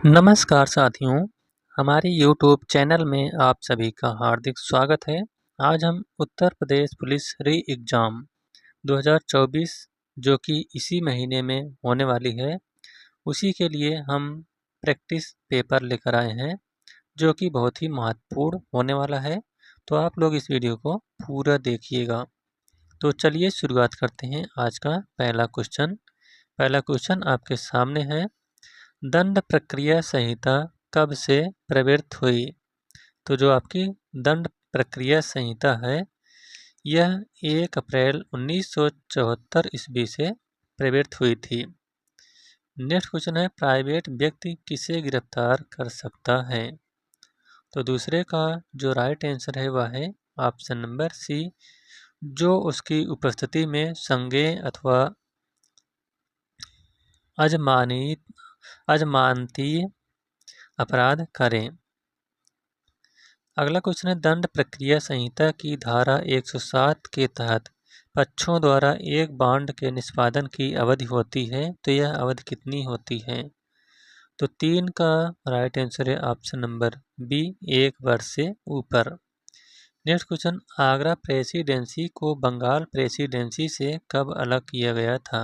नमस्कार साथियों, हमारे YouTube चैनल में आप सभी का हार्दिक स्वागत है। आज हम उत्तर प्रदेश पुलिस री एग्ज़ाम 2024 जो कि इसी महीने में होने वाली है, उसी के लिए हम प्रैक्टिस पेपर लेकर आए हैं जो कि बहुत ही महत्वपूर्ण होने वाला है। तो आप लोग इस वीडियो को पूरा देखिएगा। तो चलिए शुरुआत करते हैं आज का पहला क्वेश्चन। पहला क्वेश्चन आपके सामने है, दंड प्रक्रिया संहिता कब से प्रवृत्त हुई? तो जो आपकी दंड प्रक्रिया संहिता है, यह 1 अप्रैल 1974 ईस्वी से प्रवृत्त हुई थी। नेक्स्ट क्वेश्चन है, प्राइवेट व्यक्ति किसे गिरफ्तार कर सकता है? तो दूसरे का जो राइट आंसर है वह है ऑप्शन नंबर सी, जो उसकी उपस्थिति में संज्ञेय अथवा अजमानतीय अपराध करें। अगला क्वेश्चन है, दंड प्रक्रिया संहिता की धारा 107 के तहत पक्षों द्वारा एक बांड के निष्पादन की अवधि होती है, तो यह अवधि कितनी होती है? तो 3 का राइट आंसर है ऑप्शन नंबर बी, 1 वर्ष से ऊपर। नेक्स्ट क्वेश्चन, आगरा प्रेसिडेंसी को बंगाल प्रेसिडेंसी से कब अलग किया गया था?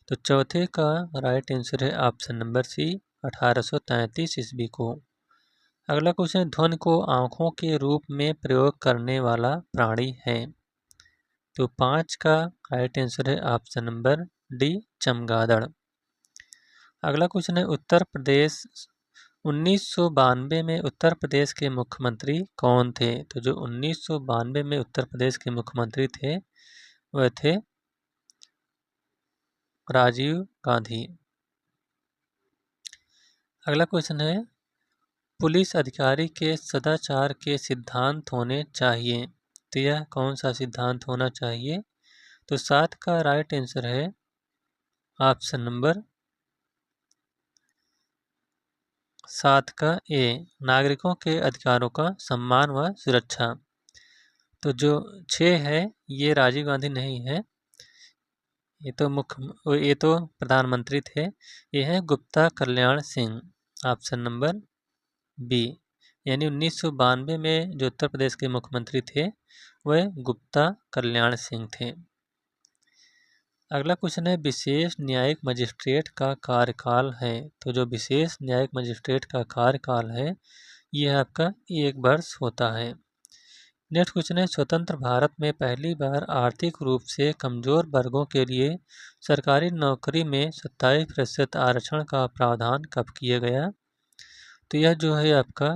तो चौथे का राइट आंसर है ऑप्शन नंबर सी, 1833 ईस्वी को। अगला क्वेश्चन, ध्वनि को आँखों के रूप में प्रयोग करने वाला प्राणी है? तो 5 का राइट आंसर है ऑप्शन नंबर डी, चमगादड़। अगला क्वेश्चन है, उत्तर प्रदेश 1992 में उत्तर प्रदेश के मुख्यमंत्री कौन थे? तो जो 1992 में उत्तर प्रदेश के मुख्यमंत्री थे वह थे राजीव गांधी। अगला क्वेश्चन है, पुलिस अधिकारी के सदाचार के सिद्धांत होने चाहिए, तो यह कौन सा सिद्धांत होना चाहिए? तो 7 का राइट आंसर है ऑप्शन नंबर 7 का ए, नागरिकों के अधिकारों का सम्मान व सुरक्षा। तो जो 6 है ये राजीव गांधी नहीं है, ये तो प्रधानमंत्री थे। ये है Gupta Kalyan Singh, option number B. यानी 1992 में जो उत्तर प्रदेश के मुख्यमंत्री थे वह गुप्ता कल्याण सिंह थे। अगला क्वेश्चन है, विशेष न्यायिक मजिस्ट्रेट का कार्यकाल है? तो जो विशेष न्यायिक मजिस्ट्रेट का कार्यकाल है यह आपका 1 वर्ष होता है। नेक्स्ट क्वेश्चन है, स्वतंत्र भारत में पहली बार आर्थिक रूप से कमजोर वर्गों के लिए सरकारी नौकरी में 27% आरक्षण का प्रावधान कब किया गया? तो यह जो है आपका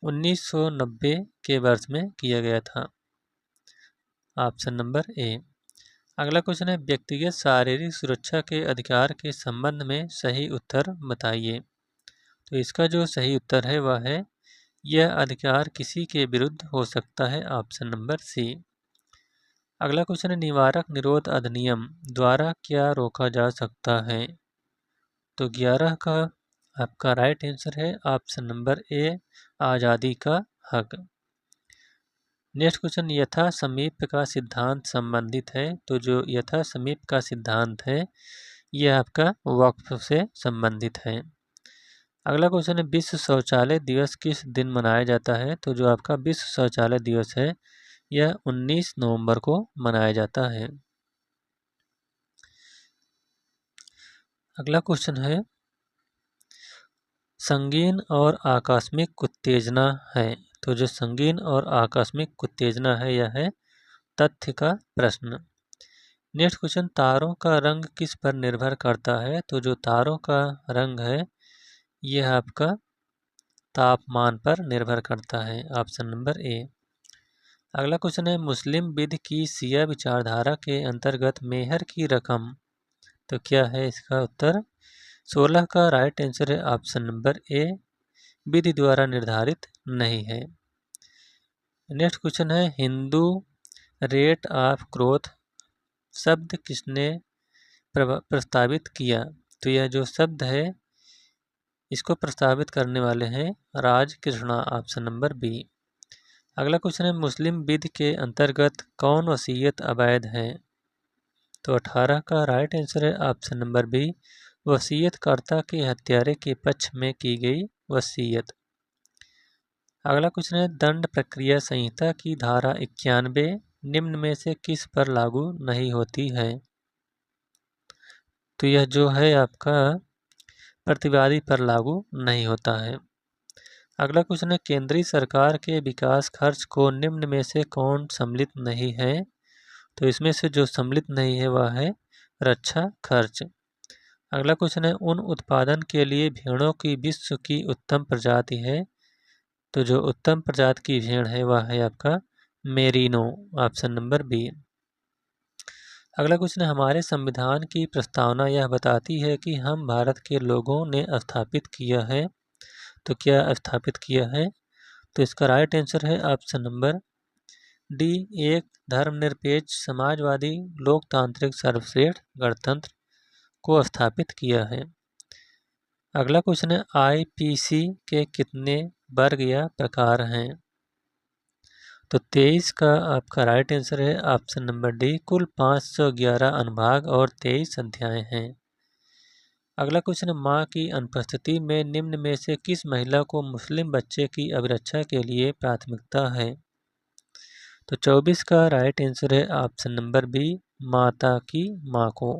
1990 के वर्ष में किया गया था, ऑप्शन नंबर ए। अगला क्वेश्चन है, व्यक्तिगत शारीरिक सुरक्षा के अधिकार के संबंध में सही उत्तर बताइए। तो इसका जो सही उत्तर है वह है, यह अधिकार किसी के विरुद्ध हो सकता है, ऑप्शन नंबर सी। अगला क्वेश्चन है, निवारक निरोध अधिनियम द्वारा क्या रोका जा सकता है? तो 11 का आपका राइट आंसर है ऑप्शन नंबर ए, आज़ादी का हक। नेक्स्ट क्वेश्चन, यथा समीप का सिद्धांत संबंधित है? तो जो यथा समीप का सिद्धांत है यह आपका वक्फ से संबंधित है। अगला क्वेश्चन है, विश्व शौचालय दिवस किस दिन मनाया जाता है? तो जो आपका विश्व शौचालय दिवस है यह 19 नवंबर को मनाया जाता है। अगला क्वेश्चन है, संगीन और आकस्मिक उत्तेजना है? तो जो संगीन और आकस्मिक उत्तेजना है यह है तथ्य का प्रश्न। नेक्स्ट क्वेश्चन, तारों का रंग किस पर निर्भर करता है? तो जो तारों का रंग है यह आपका तापमान पर निर्भर करता है, ऑप्शन नंबर ए। अगला क्वेश्चन है, मुस्लिम विधि की शिया विचारधारा के अंतर्गत मेहर की रकम, तो क्या है इसका उत्तर? 16 का राइट आंसर है ऑप्शन नंबर ए, विधि द्वारा निर्धारित नहीं है। नेक्स्ट क्वेश्चन है, हिंदू रेट ऑफ ग्रोथ शब्द किसने प्रस्तावित किया? तो यह जो शब्द है इसको प्रस्तावित करने वाले हैं राजकृष्णा, ऑप्शन नंबर बी। अगला क्वेश्चन है, मुस्लिम विधि के अंतर्गत कौन वसीयत अवैध है? तो 18 का राइट आंसर है ऑप्शन नंबर बी, वसीयतकर्ता के हत्यारे के पक्ष में की गई वसीयत। अगला क्वेश्चन है, दंड प्रक्रिया संहिता की धारा 91 निम्न में से किस पर लागू नहीं होती है? तो यह जो है आपका प्रतिवादी पर लागू नहीं होता है। अगला क्वेश्चन है, केंद्रीय सरकार के विकास खर्च को निम्न में से कौन सम्मिलित नहीं है? तो इसमें से जो सम्मिलित नहीं है वह है रक्षा खर्च। अगला क्वेश्चन है, उन उत्पादन के लिए भेड़ों की विश्व की उत्तम प्रजाति है? तो जो उत्तम प्रजाति की भेड़ है वह है आपका मेरिनो, ऑप्शन नंबर बी। अगला क्वेश्चन है, हमारे संविधान की प्रस्तावना यह बताती है कि हम भारत के लोगों ने स्थापित किया है। तो क्या स्थापित किया है? तो इसका राइट आंसर है ऑप्शन नंबर डी, एक धर्मनिरपेक्ष समाजवादी लोकतांत्रिक सर्वश्रेष्ठ गणतंत्र को स्थापित किया है। अगला क्वेश्चन है, आईपीसी के कितने वर्ग या प्रकार हैं? तो 23 का आपका राइट आंसर है ऑप्शन नंबर डी, कुल 511 अनुभाग और 23 अध्याय हैं। अगला क्वेश्चन है, माँ की अनुपस्थिति में निम्न में से किस महिला को मुस्लिम बच्चे की अभिरक्षा के लिए प्राथमिकता है? तो 24 का राइट आंसर है ऑप्शन नंबर बी, माता की माँ को।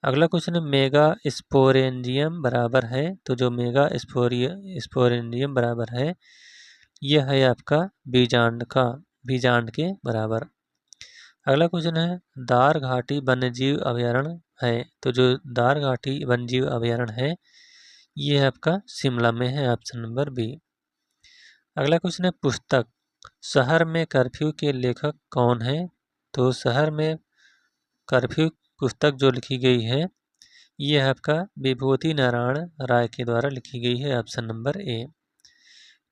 अगला क्वेश्चन है, मेगा स्पोरेंजियम बराबर है? तो जो मेगा स्पोरेंजियम बराबर है यह है आपका बीजांड के बराबर। अगला क्वेश्चन है, दार घाटी वन्यजीव अभयारण्य है? तो जो दार घाटी वन्यजीव अभयारण्य है यह आपका शिमला में है, ऑप्शन नंबर बी। अगला क्वेश्चन है, पुस्तक शहर में कर्फ्यू के लेखक कौन है? तो शहर में कर्फ्यू पुस्तक जो लिखी गई है यह आपका विभूति नारायण राय के द्वारा लिखी गई है, ऑप्शन नंबर ए।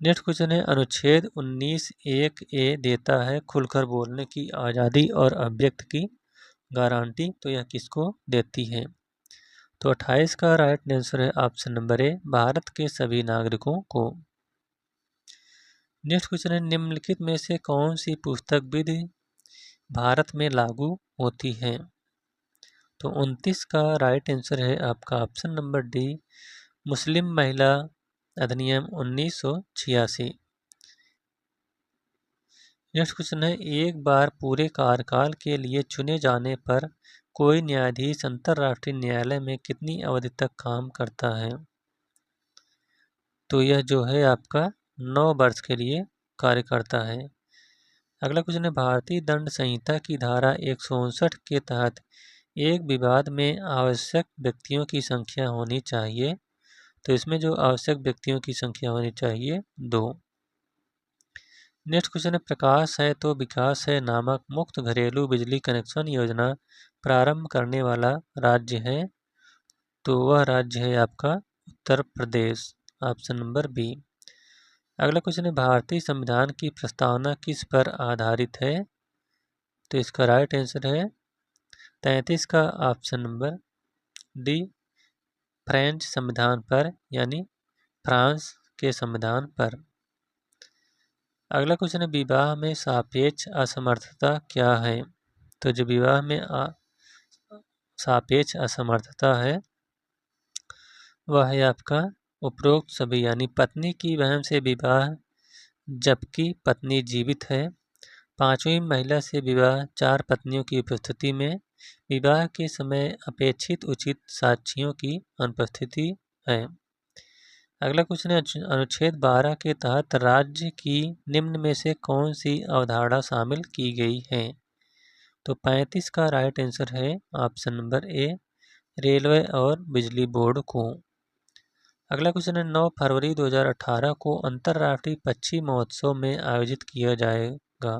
नेक्स्ट क्वेश्चन है, अनुच्छेद 19(1)(a) देता है खुलकर बोलने की आज़ादी और अभिव्यक्ति की गारंटी। तो यह किसको देती है? तो 28 का राइट आंसर है ऑप्शन नंबर ए, भारत के सभी नागरिकों को। नेक्स्ट क्वेश्चन है, निम्नलिखित में से कौन सी पुस्तक विधि भारत में लागू होती है? तो 29 का राइट आंसर है आपका ऑप्शन नंबर डी, मुस्लिम महिला अधिनियम 1986। नेक्स्ट क्वेश्चन है, एक बार पूरे कार्यकाल के लिए चुने जाने पर कोई न्यायाधीश अंतर्राष्ट्रीय न्यायालय में कितनी अवधि तक काम करता है? तो यह जो है आपका 9 वर्ष के लिए कार्य करता है। अगला क्वेश्चन है, भारतीय दंड संहिता की धारा 159 के तहत एक विवाद में आवश्यक व्यक्तियों की संख्या होनी चाहिए। तो इसमें जो आवश्यक व्यक्तियों की संख्या होनी चाहिए 2। नेक्स्ट क्वेश्चन है, प्रकाश है तो विकास है नामक मुफ्त घरेलू बिजली कनेक्शन योजना प्रारंभ करने वाला राज्य है? तो वह राज्य है आपका Uttar Pradesh, option number B. अगला क्वेश्चन है, भारतीय संविधान की प्रस्तावना किस पर आधारित है? तो इसका राइट आंसर है 33 का ऑप्शन नंबर डी, फ्रेंच संविधान पर, यानी फ्रांस के संविधान पर। अगला क्वेश्चन है, विवाह में सापेक्ष असमर्थता क्या है? तो जो विवाह में सापेक्ष असमर्थता है वह है आपका उपरोक्त सभी, यानी पत्नी की बहन से विवाह जबकि पत्नी जीवित है, पांचवी महिला से विवाह 4 पत्नियों की उपस्थिति में, विवाह के समय अपेक्षित उचित साक्षियों की अनुपस्थिति है। अगला क्वेश्चन है, अनुच्छेद 12 के तहत राज्य की निम्न में से कौन सी अवधारणा शामिल की गई है? तो 35 का राइट आंसर है ऑप्शन नंबर ए, रेलवे और बिजली बोर्ड को। अगला क्वेश्चन है, 9 फरवरी 2018 को अंतर्राष्ट्रीय पक्षी महोत्सव में आयोजित किया जाएगा।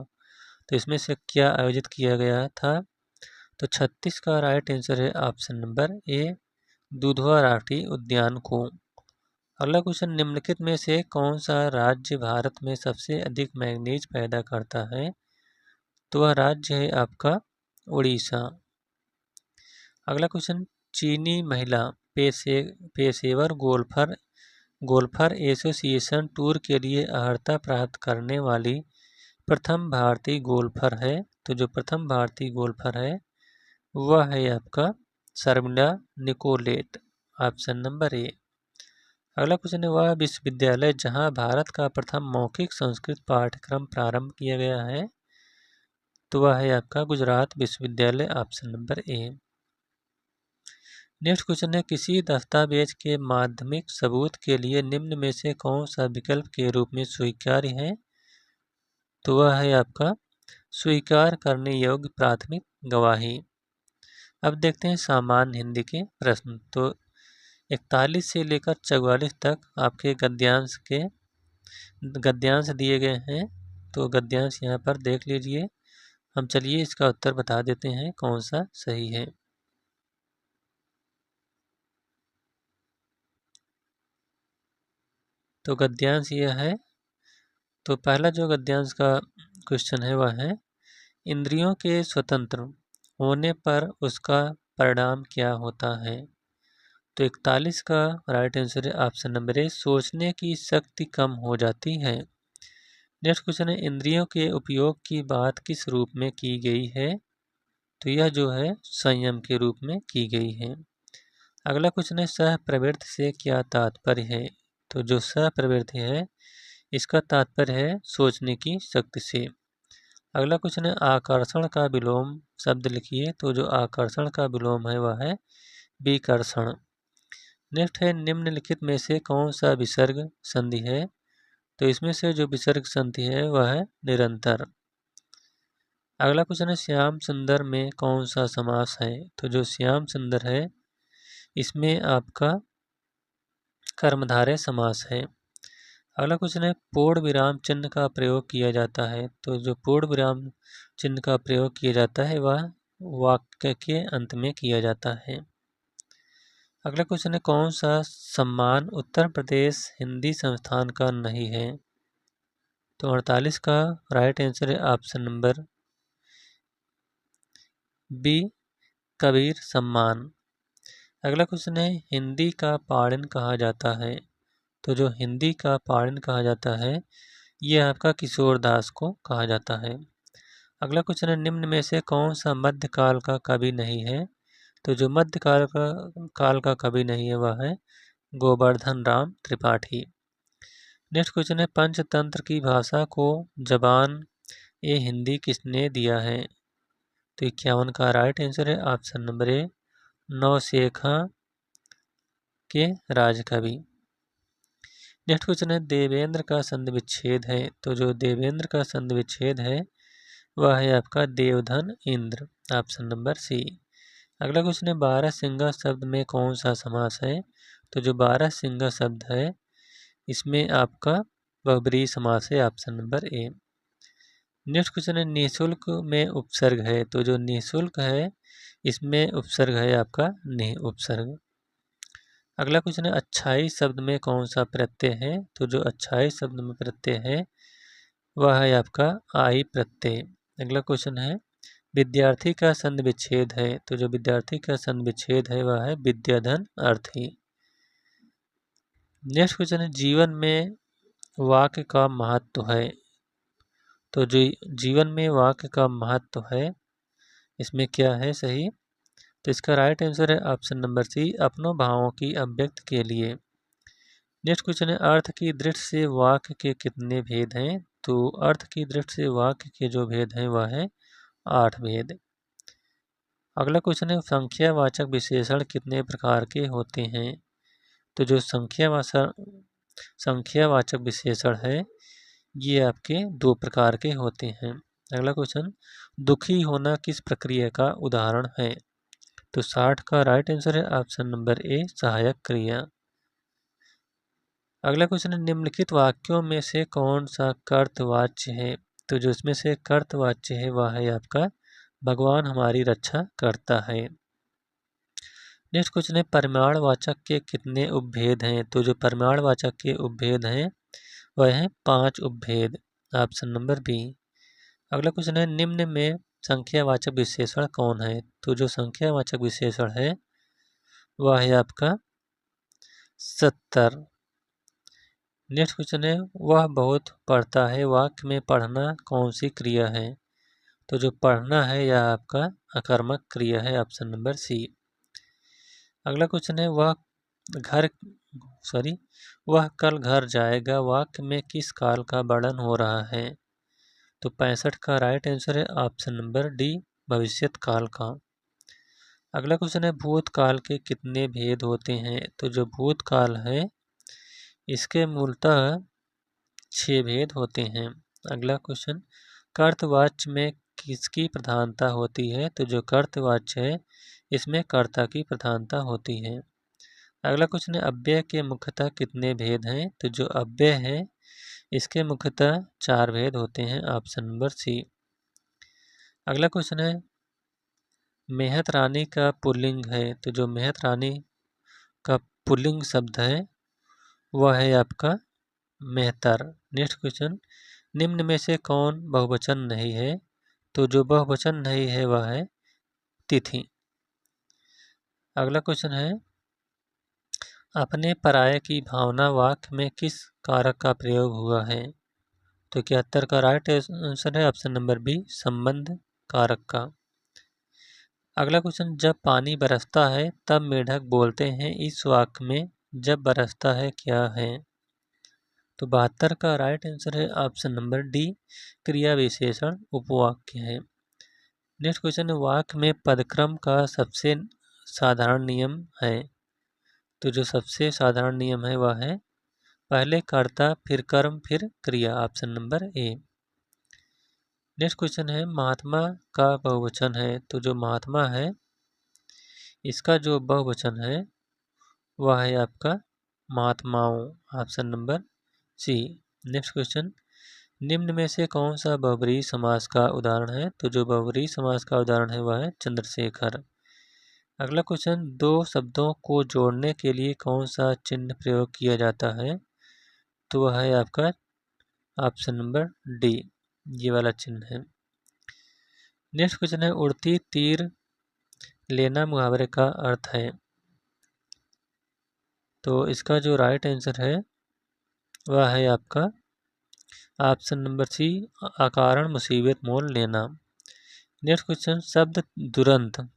तो इसमें से क्या आयोजित किया गया था? तो 36 का राइट आंसर है ऑप्शन नंबर ए, दुधवा राष्ट्रीय उद्यान को। अगला क्वेश्चन, निम्नलिखित में से कौन सा राज्य भारत में सबसे अधिक मैंगनीज पैदा करता है? तो वह राज्य है आपका उड़ीसा। अगला क्वेश्चन, चीनी महिला पेशेवर गोल्फर एसोसिएशन टूर के लिए अर्हता प्राप्त करने वाली प्रथम भारतीय गोल्फर है। तो जो प्रथम भारतीय गोल्फर है वह है आपका शर्मिला निकोलेट। Option number A. अगला क्वेश्चन है, वह विश्वविद्यालय जहां भारत का प्रथम मौखिक संस्कृत पाठ्यक्रम प्रारंभ किया गया है, तो वह है आपका गुजरात विश्वविद्यालय, ऑप्शन नंबर ए। नेक्स्ट क्वेश्चन है, किसी दस्तावेज के माध्यमिक सबूत के लिए निम्न में से कौन सा विकल्प के रूप में स्वीकार्य है, तो वह है आपका स्वीकार करने योग्य प्राथमिक गवाही। अब देखते हैं सामान्य हिंदी के प्रश्न। तो 41 से लेकर 44 तक आपके गद्यांश दिए गए हैं, तो गद्यांश यहाँ पर देख लीजिए। हम चलिए इसका उत्तर बता देते हैं कौन सा सही है। तो गद्यांश यह है। तो पहला जो गद्यांश का क्वेश्चन है वह है, इंद्रियों के स्वतंत्र होने पर उसका परिणाम क्या होता है। तो 41 का राइट आंसर है ऑप्शन नंबर ए, सोचने की शक्ति कम हो जाती है। नेक्स्ट क्वेश्चन है, इंद्रियों के उपयोग की बात किस रूप में की गई है, तो यह जो है संयम के रूप में की गई है। अगला क्वेश्चन है, सह प्रवृत्ति से क्या तात्पर्य है। तो जो सह प्रवृत्ति है इसका तात्पर्य है सोचने की शक्ति से। अगला क्वेश्चन है, आकर्षण का विलोम शब्द लिखिए। तो जो आकर्षण का विलोम है वह है विकर्षण। नेक्स्ट है, निम्नलिखित में से कौन सा विसर्ग संधि है। तो इसमें से जो विसर्ग संधि है वह है निरंतर। अगला क्वेश्चन है, श्याम सुंदर में कौन सा समास है। तो जो श्याम सुंदर है इसमें आपका कर्मधारय समास है। अगला क्वेश्चन है, पूर्ण विराम चिन्ह का प्रयोग किया जाता है। तो जो पूर्ण विराम चिन्ह का प्रयोग किया जाता है वह वाक्य के अंत में किया जाता है। अगला क्वेश्चन है, कौन सा सम्मान उत्तर प्रदेश हिंदी संस्थान का नहीं है। तो 48 का राइट आंसर है ऑप्शन नंबर बी, कबीर सम्मान। अगला क्वेश्चन है, हिंदी का पाणिन कहा जाता है। तो जो हिंदी का पाणिन कहा जाता है ये आपका किशोर दास को कहा जाता है। अगला क्वेश्चन है, निम्न में से कौन सा मध्यकाल का कवि नहीं है। तो जो मध्यकाल का कवि नहीं है वह है गोवर्धन राम त्रिपाठी। नेक्स्ट क्वेश्चन है, पंचतंत्र की भाषा को जबान ए हिंदी किसने दिया है। तो 51 का राइट आंसर है ऑप्शन नंबर ए, नौशेखा के राजकवि। नेक्स्ट क्वेश्चन है, देवेंद्र का संधि विच्छेद है। तो जो देवेंद्र का संधि विच्छेद है वह है आपका देवधन इंद्र, ऑप्शन नंबर सी। अगला क्वेश्चन है, बारहसिंगा शब्द में कौन सा समास है। तो जो बारहसिंगा शब्द है इसमें आपका बहुब्रीहि समास है, ऑप्शन नंबर ए। नेक्स्ट क्वेश्चन है, निःशुल्क में उपसर्ग है। तो जो निःशुल्क है इसमें उपसर्ग है आपका निः उपसर्ग। अगला क्वेश्चन है, अच्छाई शब्द में कौन सा प्रत्यय है। तो जो अच्छाई शब्द में प्रत्यय है वह है आपका आई प्रत्यय। अगला क्वेश्चन है, विद्यार्थी का संधि विच्छेद है। तो जो विद्यार्थी का संधि विच्छेद है वह है विद्याधन अर्थी। नेक्स्ट क्वेश्चन है, जीवन में वाक्य का महत्व है। तो जो जीवन में वाक्य का महत्व है इसमें क्या है सही। तो इसका राइट आंसर है ऑप्शन नंबर सी, अपनों भावों की अभिव्यक्ति के लिए। नेक्स्ट क्वेश्चन है, अर्थ की दृष्टि से वाक्य के कितने भेद हैं। तो अर्थ की दृष्टि से वाक्य के जो भेद हैं वह है 8 भेद। अगला क्वेश्चन है, संख्यावाचक विशेषण कितने प्रकार के होते हैं। तो जो संख्यावाचक विशेषण है ये आपके 2 प्रकार के होते हैं। अगला क्वेश्चन, दुखी होना किस प्रक्रिया का उदाहरण है। तो 60 का राइट आंसर है ऑप्शन नंबर ए, सहायक क्रिया। अगला क्वेश्चन है, निम्नलिखित वाक्यों में से कौन सा कर्तवाच्य है। तो जो इसमें से कर्तवाच्य है वह है आपका भगवान हमारी रक्षा करता है। नेक्स्ट क्वेश्चन है, परिमाणवाचक के कितने उपभेद हैं। तो जो परिमाणवाचक के उपभेद हैं वह है 5 उपभेद, ऑप्शन नंबर बी। अगला क्वेश्चन है, निम्न में संख्यावाचक विशेषण कौन है। तो जो संख्यावाचक विशेषण है वह है आपका 70। नेक्स्ट क्वेश्चन है, वह बहुत पढ़ता है, वाक्य में पढ़ना कौन सी क्रिया है। तो जो पढ़ना है यह आपका अकर्मक क्रिया है, ऑप्शन नंबर सी। अगला क्वेश्चन है, वह घर वह कल घर जाएगा वाक्य में किस काल का वर्णन हो रहा है? तो 65 का राइट आंसर है ऑप्शन नंबर डी, भविष्यत काल का। अगला क्वेश्चन है भूतकाल के कितने भेद होते हैं? तो जो भूतकाल है इसके मूलतः 6 भेद होते हैं। अगला क्वेश्चन, कर्तवाच्य में किसकी प्रधानता होती है? तो जो कर्तवाच्य है इसमें कर्ता की प्रधानता होती है। अगला क्वेश्चन है अव्यय के मुख्यतः कितने भेद हैं? तो जो अव्यय है इसके मुख्यतः 4 भेद होते हैं, ऑप्शन नंबर सी। अगला क्वेश्चन है मेहत रानी का पुल्लिंग है? तो जो मेहत रानी का पुल्लिंग शब्द है वह है आपका मेहतर। नेक्स्ट क्वेश्चन, निम्न में से कौन बहुवचन नहीं है? तो जो बहुवचन नहीं है वह है तिथि। अगला क्वेश्चन है अपने पराये की भावना वाक्य में किस कारक का प्रयोग हुआ है? तो 71 का राइट आंसर है ऑप्शन नंबर बी, संबंध कारक का। अगला क्वेश्चन, जब पानी बरसता है तब मेढक बोलते हैं, इस वाक्य में जब बरसता है क्या है? तो 72 का राइट आंसर है ऑप्शन नंबर डी, क्रिया विशेषण उपवाक्य है। नेक्स्ट क्वेश्चन, वाक्य में पदक्रम का सबसे साधारण नियम है? तो जो सबसे साधारण नियम है वह है पहले कर्ता फिर कर्म फिर क्रिया, ऑप्शन नंबर ए। नेक्स्ट क्वेश्चन है महात्मा का बहुवचन है? तो जो महात्मा है इसका जो बहुवचन है वह है आपका महात्माओं, option number C. Next question, निम्न में से कौन सा बहुब्रीहि समास का उदाहरण है? तो जो बहुब्रीहि समास का उदाहरण है वह है चंद्रशेखर। अगला क्वेश्चन, दो शब्दों को जोड़ने के लिए कौन सा चिन्ह प्रयोग किया जाता है? तो वह है आपका ऑप्शन नंबर डी, ये वाला चिन्ह है। नेक्स्ट क्वेश्चन है उड़ती तीर लेना मुहावरे का अर्थ है? तो इसका जो राइट आंसर है वह है आपका ऑप्शन नंबर सी, अकारण मुसीबत मोल लेना। नेक्स्ट क्वेश्चन, शब्द दुरंत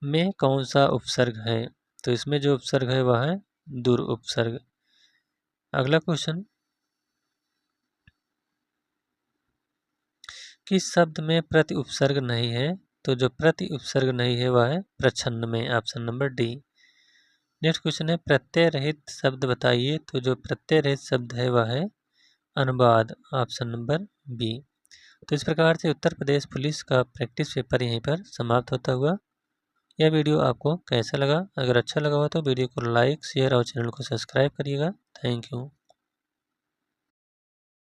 में कौन सा उपसर्ग है? तो इसमें जो उपसर्ग है वह है दुर उपसर्ग। अगला क्वेश्चन, किस शब्द में प्रति उपसर्ग नहीं है? तो जो प्रति उपसर्ग नहीं है वह है प्रच्छन्न में, option number D. Next question है प्रत्यय रहित शब्द बताइए? तो जो प्रत्यय रहित शब्द है वह है अनुवाद, ऑप्शन नंबर बी। तो इस प्रकार से उत्तर प्रदेश पुलिस का प्रैक्टिस पेपर यहीं पर समाप्त होता हुआ। यह वीडियो आपको कैसा लगा? अगर अच्छा लगा हो तो वीडियो को लाइक शेयर और चैनल को सब्सक्राइब करिएगा। Thank you.